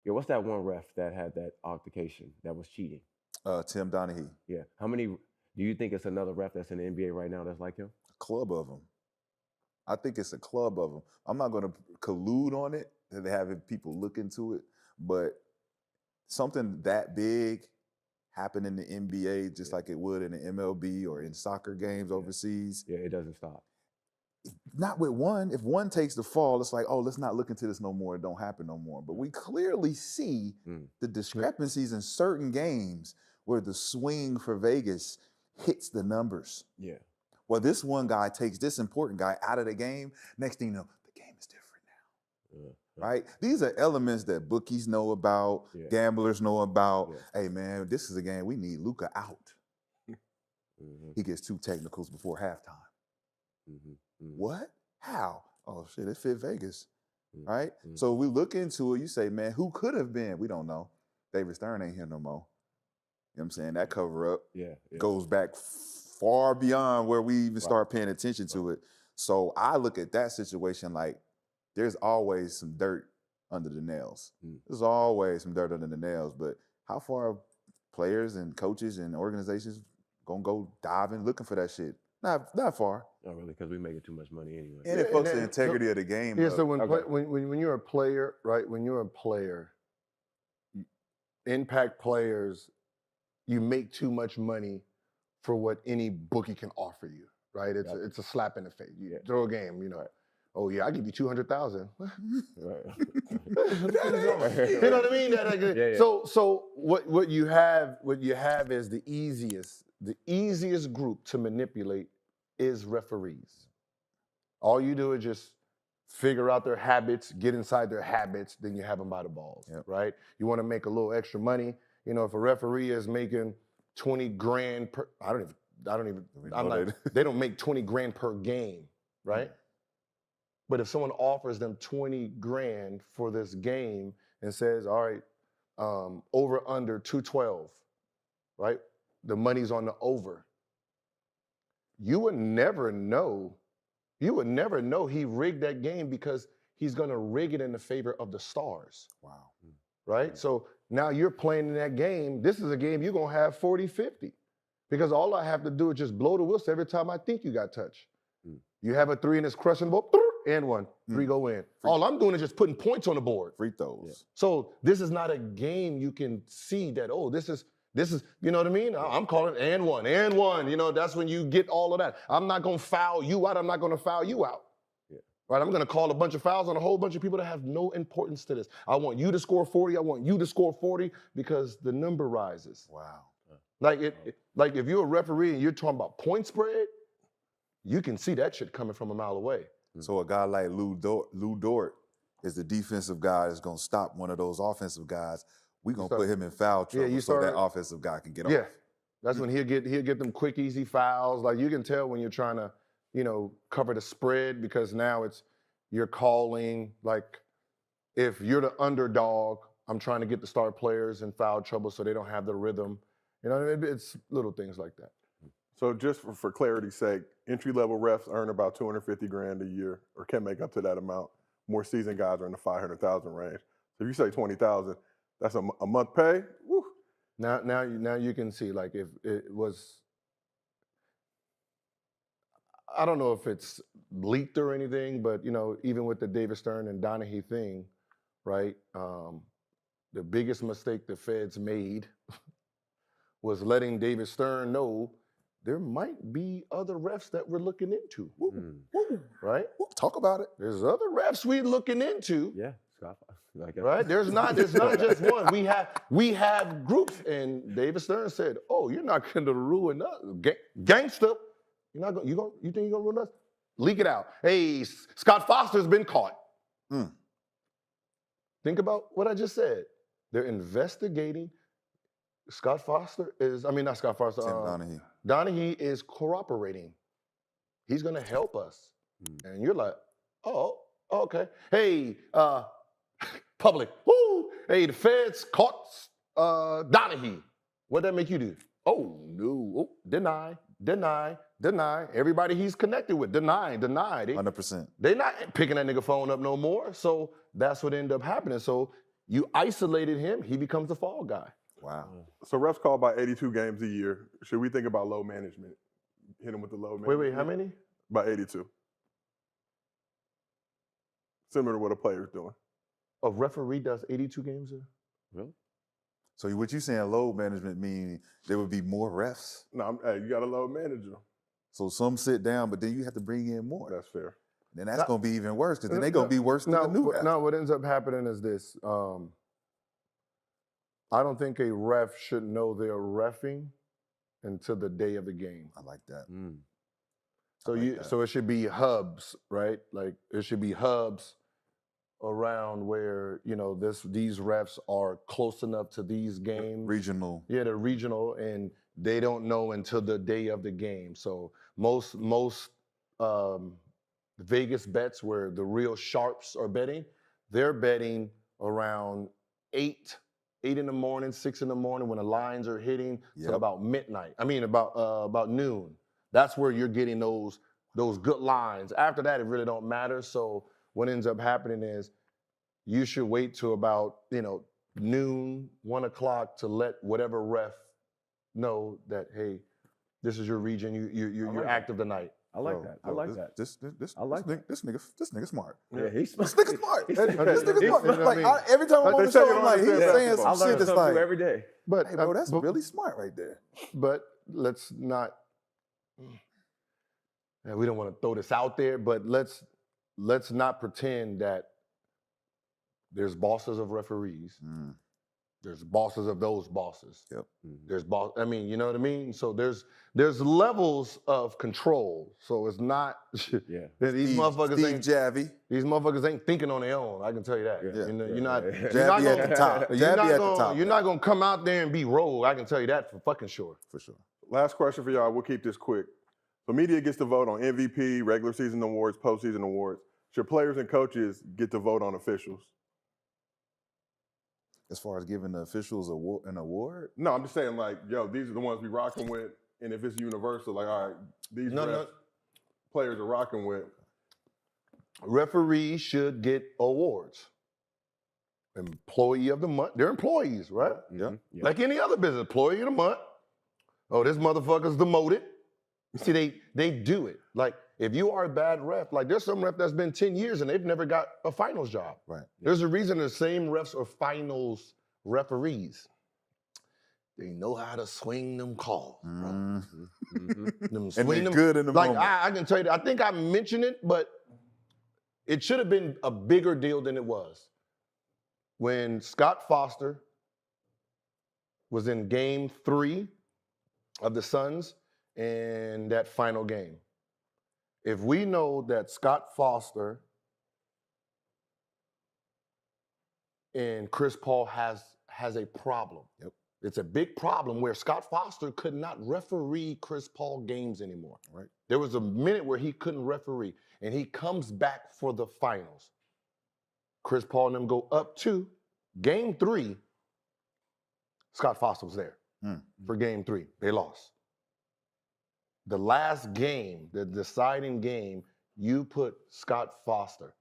Yeah, what's that one ref that had that altercation that was cheating? Tim Donaghy. Yeah. How many do you think it's another ref that's in the NBA right now that's like him? A club of them. I think it's a club of them. I'm not going to collude on it and having people look into it, but something that big happen in the NBA just like it would in the MLB or in soccer games overseas. Yeah, it doesn't stop. Not with one. If one takes the fall, it's like, oh, let's not look into this no more. It don't happen no more. But we clearly see the discrepancies in certain games where the swing for Vegas hits the numbers. Yeah. Well, this one guy takes this important guy out of the game. Next thing you know, the game is different now. Right? These are elements that bookies know about, gamblers know about. Hey, man, this is a game we need Luka out. He gets 2 technicals before halftime. What? How? Oh, shit, it fit Vegas. Right? So we look into it, you say, man, who could have been? We don't know. David Stern ain't here no more. You know what I'm saying? That cover up goes back far beyond where we even start paying attention to it. So I look at that situation like there's always some dirt under the nails. There's always some dirt under the nails, but how far are players and coaches and organizations gonna go diving looking for that shit? Not far. Not really, because we making too much money anyway. And it fucks the integrity of the game. Yeah, so when you're a player, right? When you're a player, impact players, you make too much money for what any bookie can offer you, right? It's a slap in the face. You throw a game, you know. Oh yeah, I give you 200,000. You know what I mean? So what you have is the easiest group to manipulate is referees. All you do is just figure out their habits, get inside their habits, then you have them by the balls, right? You want to make a little extra money. You know, if a referee is making 20 grand per, they don't make 20 grand per game, right? But if someone offers them 20 grand for this game and says, all right, over under 212, right? The money's on the over. You would never know he rigged that game because he's gonna rig it in the favor of the stars. Wow. Right? So now you're playing in that game. This is a game you're gonna have 40-50. Because all I have to do is just blow the whistle every time I think you got touched. You have a 3 and it's crushing ball, and 1. 3 go in. All I'm doing is just putting points on the board. Free throws. So this is not a game you can see that, oh, this is, you know what I mean? I'm calling it and 1. You know, that's when you get all of that. I'm not gonna foul you out, I'm not gonna foul you out. Right, I'm gonna call a bunch of fouls on a whole bunch of people that have no importance to this. I want you to score 40, I want you to score 40 because the number rises. Wow. Like if you're a referee and you're talking about point spread, you can see that shit coming from a mile away. So a guy like Lou Dort is the defensive guy that's gonna stop one of those offensive guys. We're gonna put him in foul trouble so that offensive guy can get off. Yeah, that's when he'll get them quick, easy fouls. Like you can tell when you're trying to, you know, cover the spread because now you're calling, like if you're the underdog, I'm trying to get the star players in foul trouble so they don't have the rhythm. You know, it's little things like that. So just for clarity's sake, entry-level refs earn about 250 grand a year or can make up to that amount. More seasoned guys are in the 500,000 range. So if you say 20,000, that's a month pay. Woo. Now you can see, like if it was, I don't know if it's leaked or anything, but you know, even with the David Stern and Donaghy thing, right? The biggest mistake the feds made was letting David Stern know there might be other refs that we're looking into. Right? Talk about it. There's other refs we're looking into. Yeah. Right? There's not just one. We have groups, and David Stern said, "Oh, you're not going to ruin us, gangster. You think you're going to ruin us? Leak it out. Hey, Scott Foster's been caught. Think about what I just said. They're investigating. Scott Foster is, not Scott Foster. Tim Donaghy. Donaghy is cooperating. He's going to help us. And you're like, oh, okay. Hey, public. Woo! Hey, the feds caught Donaghy. What'd that make you do? Oh, no. Oh, deny. Everybody he's connected with, deny. 100%. They're not picking that nigga phone up no more. So that's what ended up happening. So You isolated him, he becomes the fall guy. Wow. So refs call about 82 games a year. Should we think about load management? Hit him with the load management. Wait, how many? About 82. Similar to what a player's doing. A referee does 82 games a year? Really? So what you saying load management mean there would be more refs? No, hey, you got a load manager. So some sit down, but then you have to bring in more. That's fair. Then that's going to be even worse because then they're going to be worse than the new refs. No, what ends up happening is this. I don't think a ref should know they're reffing until the day of the game. I like that. So it should be hubs, right? Like it should be hubs around where, you know, these refs are close enough to these games. Regional. Yeah, they're regional, and they don't know until the day of the game. So most Vegas bets where the real sharps are betting, they're betting around 8 in the morning, 6 in the morning when the lines are hitting till about midnight. I mean about noon. That's where you're getting those good lines. After that, it really don't matter. So what ends up happening is you should wait till about, you know, noon, 1 o'clock to let whatever ref know that, hey, this is your region. You're active tonight. I like that. I like that. This nigga smart. Yeah, he's smart. This nigga smart. He's This nigga smart. smart. Like, every time I'm on the show, I'm like, he's saying I some learn shit that's something like, new every day. But hey, bro, that's really smart right there. But let's not. We don't want to throw this out there, but let's not pretend that there's bosses of referees. There's bosses of those bosses. Yep. There's boss. I mean, you know what I mean. So there's levels of control. So it's not. Yeah. These motherfuckers ain't thinking on their own. I can tell you that. Yeah. You know, you're not. Jabby at the top. You're not gonna come out there and be rogue. I can tell you that for fucking sure. For sure. Last question for y'all. We'll keep this quick. So media gets to vote on MVP, regular season awards, postseason awards. Should players and coaches get to vote on officials? As far as giving the officials an award? No, I'm just saying, like, yo, these are the ones we rocking with, and if it's universal, like, all right, these players are rocking with. Referees should get awards. Employee of the month. They're employees, right? Yeah. Like any other business, employee of the month. Oh, this motherfucker's demoted. You see, they do it. Like, if you are a bad ref, like there's some ref that's been 10 years and they've never got a finals job. Right. There's a reason the same refs are finals referees. They know how to swing them calls, bro. And they're good in the moment. I can tell you, I think I mentioned it, but it should have been a bigger deal than it was. When Scott Foster was in game 3 of the Suns in that final game. If we know that Scott Foster and Chris Paul has a problem. Yep. It's a big problem where Scott Foster could not referee Chris Paul games anymore. Right. There was a minute where he couldn't referee, and he comes back for the finals. Chris Paul and them go up 2. Game 3, Scott Foster was there for game 3. They lost. The last game, the deciding game, you put Scott Foster,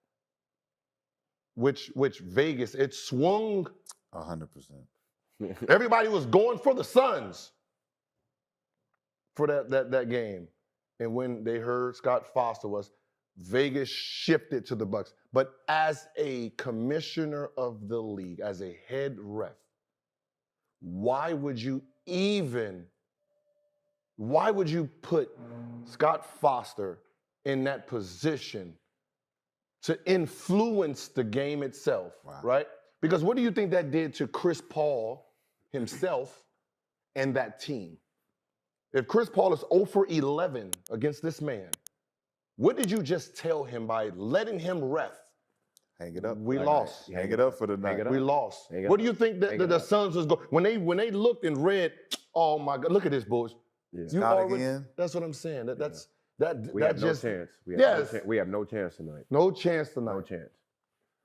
which Vegas, it swung 100%. Everybody was going for the Suns for that game. And when they heard Scott Foster was, Vegas shifted to the Bucks. But as a commissioner of the league, as a head ref, why would you put Scott Foster in that position to influence the game itself, right? Because what do you think that did to Chris Paul himself and that team? If Chris Paul is 0 for 11 against this man, what did you just tell him by letting him ref? Hang it up. We lost. Hang it up for the night. We lost. What do you think that the Suns was going? When they looked and read, oh my God, look at this, boys. Scott again. That's what I'm saying. We have no chance. We have no chance tonight. No chance tonight. No chance.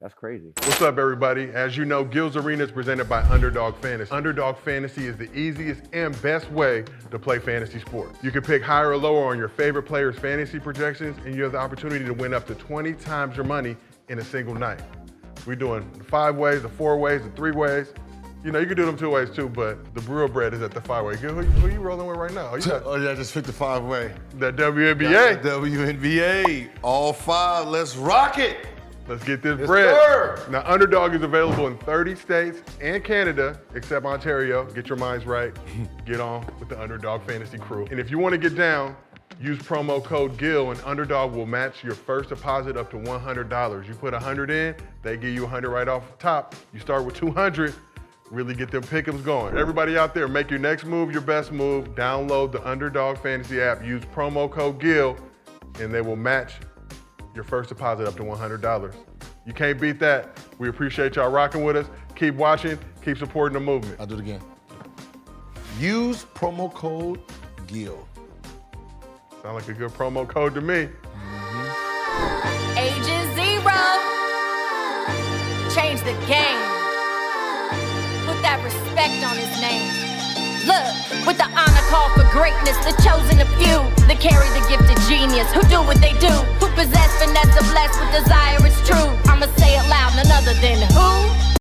That's crazy. What's up, everybody? As you know, Gil's Arena is presented by Underdog Fantasy. Underdog Fantasy is the easiest and best way to play fantasy sports. You can pick higher or lower on your favorite players' fantasy projections, and you have the opportunity to win up to 20 times your money in a single night. We doing the 5 ways, the 4 ways, the 3 ways. You know, you can do them 2 ways too, but the real bread is at the 5-way. Who you rolling with right now? Oh yeah, I just picked the 5-way. That WNBA. WNBA, all 5, let's rock it. Let's get this Yes, bread. sir. Now, Underdog is available in 30 states and Canada, except Ontario. Get your minds right. Get on with the Underdog Fantasy crew. And if you want to get down, use promo code GIL and Underdog will match your first deposit up to $100. You put 100 in, they give you 100 right off the top. You start with 200, really get them pick'ems going. Everybody out there, make your next move your best move. Download the Underdog Fantasy app, use promo code GIL, and they will match your first deposit up to $100. You can't beat that. We appreciate y'all rocking with us. Keep watching, keep supporting the movement. I'll do it again. Use promo code GIL. Sound like a good promo code to me. Age is 0. Change the game. Put that respect on his name. Look, with the honor call for greatness, the chosen of few that carry the gift of genius, who do what they do, who possess finesse of less with desire